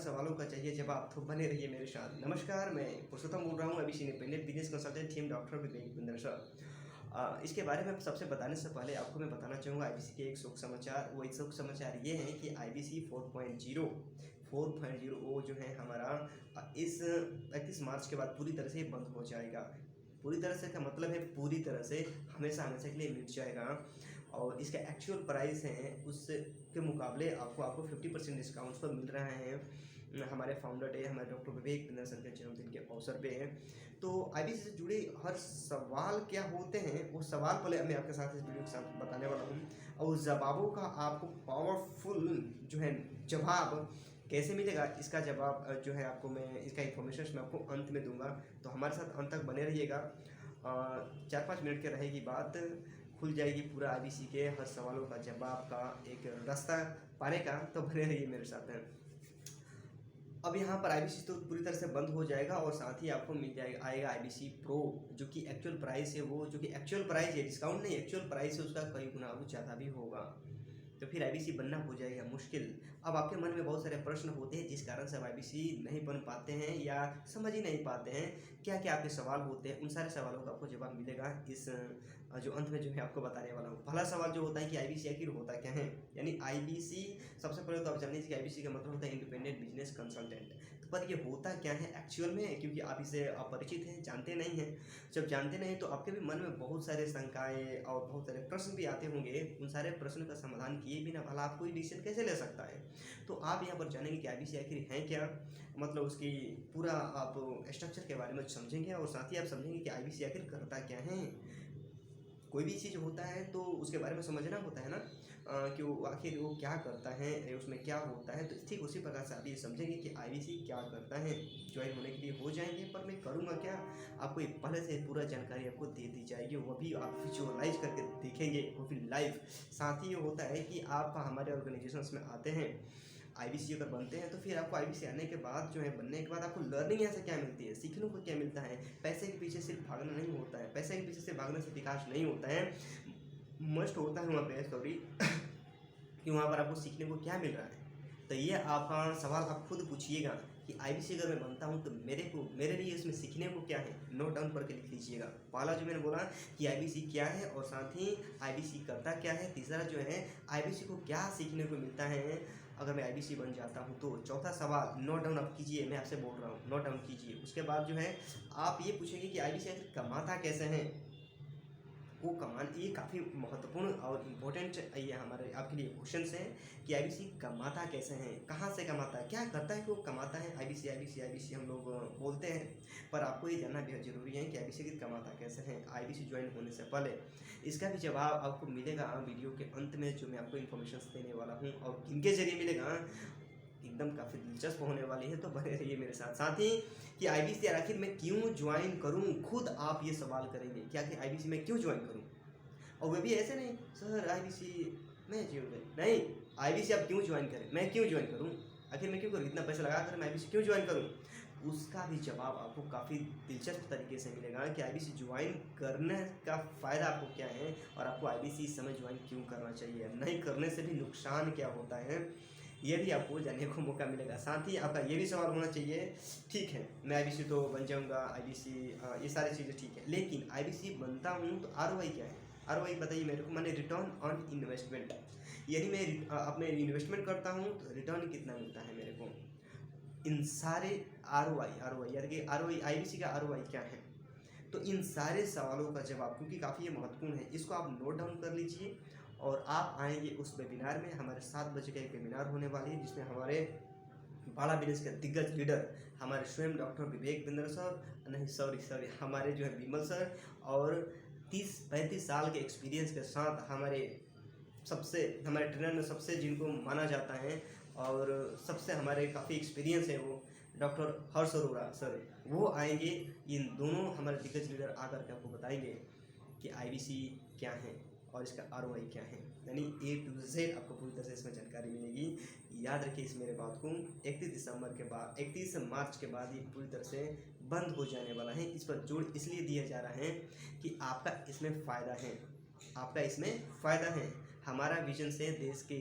सवालों का चाहिए जवाब तो बने रहिए मेरे साथ। नमस्कार, मैं पुरुषोत्तम बोल रहा हूँ अभी independent business consultant team doctor Vivek Bindra sir. इसके बारे में सबसे बताने से पहले आपको मैं बताना चाहूँगा आईबीसी के एक शुभ समाचार। वो एक शुभ समाचार ये है कि आईबीसी 4.0 वो जो है हमारा इस 31 मार्च के बाद पूरी तरह से बंद हो जाएगा। पूरी तरह से का मतलब है पूरी तरह से हमेशा हमेशा के लिए मिट जाएगा। और इसका एक्चुअल प्राइस है उसके मुकाबले आपको 50% डिस्काउंट पर मिल रहा है। हमारे फाउंडर डे हमारे डॉक्टर विवेक बिंदर सर के जन्मदिन के अवसर पे है। तो आईबीसी से जुड़े हर सवाल क्या होते हैं वो सवाल पहले मैं आपके साथ इस वीडियो के साथ बताने वाला हूँ, और जवाबों का आपको पावरफुल जो है जवाब कैसे मिलेगा, इसका जवाब जो है आपको मैं इसका इन्फॉर्मेशन मैं आपको अंत में दूंगा। तो हमारे साथ अंत तक बने रहिएगा। 4-5 मिनट के रहेगी बात, खुल जाएगी पूरा आईबीसी के हर सवालों का जवाब का एक रास्ता पाने का। तो बने रहिए मेरे साथ। अब यहाँ पर आईबीसी तो पूरी तरह से बंद हो जाएगा और साथ ही आपको मिल जाएगा आएगा आईबीसी प्रो, जो कि एक्चुअल प्राइस है, वो जो कि एक्चुअल प्राइस है, डिस्काउंट नहीं, एक्चुअल प्राइस है उसका कई गुना वो ज़्यादा भी होगा। तो फिर आईबीसी बनना हो जाएगा मुश्किल। अब आपके मन में बहुत सारे प्रश्न होते हैं जिस कारण से आप आईबीसी नहीं बन पाते हैं या समझ ही नहीं पाते हैं। क्या क्या आपके सवाल होते हैं, उन सारे सवालों का आपको जवाब मिलेगा इस जो अंत में जो है आपको बताने वाला हूँ। पहला सवाल जो होता है कि आईबीसी आखिर होता क्या है, यानी आईबीसी सबसे पहले तो आप जान लीजिए कि आईबीसी का मतलब होता है इंडिपेंडेंट बिजनेस कंसल्टेंट। तो पर ये होता क्या है एक्चुअल में, क्योंकि आप इसे अपरिचित हैं, जानते नहीं हैं। जब जानते नहीं तो आपके भी मन में बहुत सारे शंकाएं और बहुत सारे प्रश्न भी आते होंगे। उन सारे प्रश्न का समाधान किए बिना भला आप कोई डिसीजन कैसे ले सकता है। तो आप यहाँ पर जानेंगे कि आईबीसी आखिर है क्या, मतलब उसकी पूरा आप स्ट्रक्चर के बारे में समझेंगे और साथ ही आप समझेंगे कि आईबीसी आखिर करता क्या है। कोई भी चीज़ होता है तो उसके बारे में समझना होता है ना, कि वो आखिर वो क्या करता है, उसमें क्या होता है। तो ठीक उसी प्रकार से आप ये समझेंगे कि आईबीसी क्या करता है। ज्वाइन होने के लिए हो जाएंगे, पर मैं करूँगा क्या, आपको एक पहले से पूरा जानकारी आपको दे दी जाएगी, वो भी आप विजुअलाइज करके देखेंगे, वो भी लाइव। साथ ही ये होता है कि आप हमारे ऑर्गेनाइजेशंस में आते हैं, आईबीसी अगर बनते हैं तो फिर आपको आईबीसी आने के बाद जो है बनने के बाद आपको लर्निंग यहाँ से क्या मिलती है, सीखने को क्या मिलता है। पैसे के पीछे सिर्फ भागना नहीं होता है, पैसे के पीछे सिर्फ भागने से विकास नहीं होता है। मस्ट होता है वहाँ पे सॉरी कि वहाँ पर आपको सीखने को क्या मिल रहा है। तो ये आपका सवाल आप खुद पूछिएगा कि आईबीसी अगर मैं बनता हूँ तो मेरे लिए इसमें सीखने को क्या है। नोट डाउन करके लिख लीजिएगा। पहला जो मैंने बोला कि आईबीसी क्या है और साथ ही आईबीसी करता क्या है। तीसरा जो है आईबीसी को क्या सीखने को मिलता है अगर मैं आईबीसी बन जाता हूँ तो। चौथा सवाल नोट डाउन आप कीजिए, मैं आपसे बोल रहा हूँ, नोट डाउन कीजिए। उसके बाद जो है आप ये पूछेंगे कि आईबीसी आखिर कमाता कैसे है। वो कमान ये काफ़ी महत्वपूर्ण और इम्पोर्टेंट ये हमारे आपके लिए क्वेश्चन हैं कि आईबीसी कमाता कैसे हैं, कहाँ से कमाता है, क्या करता है कि वो कमाता है। आईबीसी आईबीसी आईबीसी हम लोग बोलते हैं, पर आपको ये जानना बेहद ज़रूरी है कि आईबीसी की कमाता कैसे हैं आईबीसी ज्वाइन होने से पहले। इसका भी जवाब आपको मिलेगा वीडियो के अंत में, जो मैं आपको इन्फॉर्मेशन देने वाला हूँ और किनके जरिए मिलेगा, एकदम काफ़ी दिलचस्प होने वाली है। तो बने रहिए मेरे साथ। साथ ही कि आईबीसी आखिर मैं क्यों ज्वाइन करूं, खुद आप ये सवाल करेंगे कि आखिर आईबीसी मैं क्यों ज्वाइन करूं। और वे भी ऐसे नहीं सर आईबीसी मैं ज्वाइन नहीं, आईबीसी आप क्यों ज्वाइन करें, मैं क्यों ज्वाइन करूं, आखिर मैं क्यों करूं, इतना पैसा लगा कर मैं आईबीसी क्यों ज्वाइन करूं। उसका भी जवाब आपको काफ़ी दिलचस्प तरीके से मिलेगा कि आईबीसी ज्वाइन करने का फ़ायदा आपको क्या है और आपको आईबीसी इस समय ज्वाइन क्यों करना चाहिए, नहीं करने से भी नुकसान क्या होता है, ये भी आपको जानने को मौका मिलेगा। साथ ही आपका ये भी सवाल होना चाहिए, ठीक है मैं आईबीसी तो बन जाऊंगा, आईबीसी ये सारी चीज़ें ठीक है, लेकिन आईबीसी बनता हूँ तो आरओआई क्या है, आरओआई बताइए मेरे को। मैंने रिटर्न ऑन इन्वेस्टमेंट, यानी मैं अपने इन्वेस्टमेंट करता हूँ तो रिटर्न कितना मिलता है मेरे को। इन सारे आरओआई यानी कि आरओआई आईबीसी का आरओआई क्या है। तो इन सारे सवालों का जवाब, क्योंकि काफ़ी ये महत्वपूर्ण है, इसको आप नोट डाउन कर लीजिए और आप आएंगे उस वेबिनार में। हमारे 7 बजे का एक वेबिनार होने वाली है जिसमें हमारे बड़ा बिजनेस के दिग्गज लीडर हमारे स्वयं डॉक्टर विवेक बिंदर सर, नहीं सॉरी हमारे जो है विमल सर, और 30-35 साल के एक्सपीरियंस के साथ हमारे ट्रेनर में सबसे जिनको माना जाता है और सबसे हमारे काफ़ी एक्सपीरियंस है वो डॉक्टर हर्ष अरोड़ा सर, वो आएंगे। इन दोनों हमारे दिग्गज लीडर आकर के आपको बताएंगे कि आईबीसी क्या है और इसका आरओआई क्या है, यानी A to Z आपको पूरी तरह से इसमें जानकारी मिलेगी। याद रखिए इस मेरे बात को, 31 मार्च के बाद ये पूरी तरह से बंद हो जाने वाला है। इस पर जोर इसलिए दिया जा रहा है कि आपका इसमें फ़ायदा है, आपका इसमें फ़ायदा है। हमारा विजन से देश के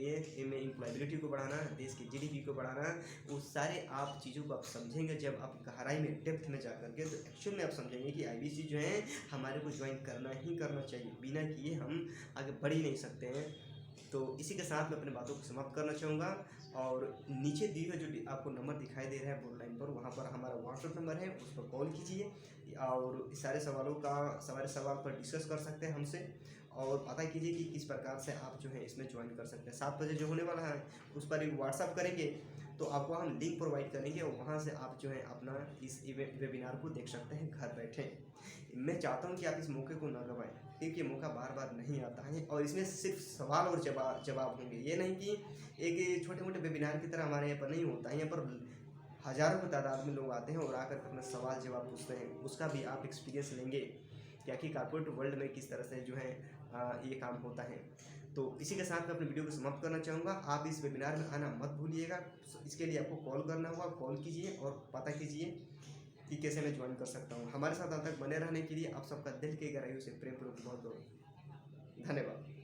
में एम्प्लॉयबिलिटी को बढ़ाना, देश की जीडीपी को बढ़ाना, वो सारे आप चीज़ों को आप समझेंगे जब आप गहराई में डेप्थ में जा करके, तो एक्चुअल में आप समझेंगे कि आईबीसी जो है हमारे को ज्वाइन करना ही करना चाहिए, बिना किए हम आगे बढ़ ही नहीं सकते हैं। तो इसी के साथ मैं अपनी बातों को समाप्त करना चाहूँगा, और नीचे दिए हुए जो आपको नंबर दिखाई दे रहा है बोर्ड लाइन पर, वहाँ पर हमारा व्हाट्सएप नंबर है, उस पर कॉल कीजिए और सारे सवाल पर डिस्कस कर सकते हैं हमसे, और पता कीजिए कि किस प्रकार से आप जो है इसमें ज्वाइन कर सकते हैं। 7 बजे जो होने वाला है उस पर एक व्हाट्सअप करेंगे तो आपको हम लिंक प्रोवाइड करेंगे, और वहाँ से आप जो है अपना इस वेबिनार को देख सकते हैं घर बैठे। मैं चाहता हूँ कि आप इस मौके को ना गंवाएं, क्योंकि ये मौका बार बार नहीं आता है, और इसमें सिर्फ सवाल और जवाब होंगे। ये नहीं कि एक छोटे मोटे वेबिनार की तरह हमारे यहाँ पर नहीं होता है। यहाँ पर हज़ारों की तादाद में लोग आते हैं और आकर अपना सवाल जवाब पूछते हैं, उसका भी आप एक्सपीरियंस लेंगे क्या कि कॉर्पोरेट वर्ल्ड में किस तरह से जो है ये काम होता है। तो इसी के साथ मैं अपनी वीडियो को समाप्त करना चाहूँगा। आप इस वेबिनार में आना मत भूलिएगा। इसके लिए आपको कॉल करना होगा, कॉल कीजिए और पता कीजिए कि कैसे मैं ज्वाइन कर सकता हूँ। हमारे साथ अंत तक बने रहने के लिए आप सबका दिल की गहराइयों से प्रेम पूर्वक बहुत बहुत धन्यवाद।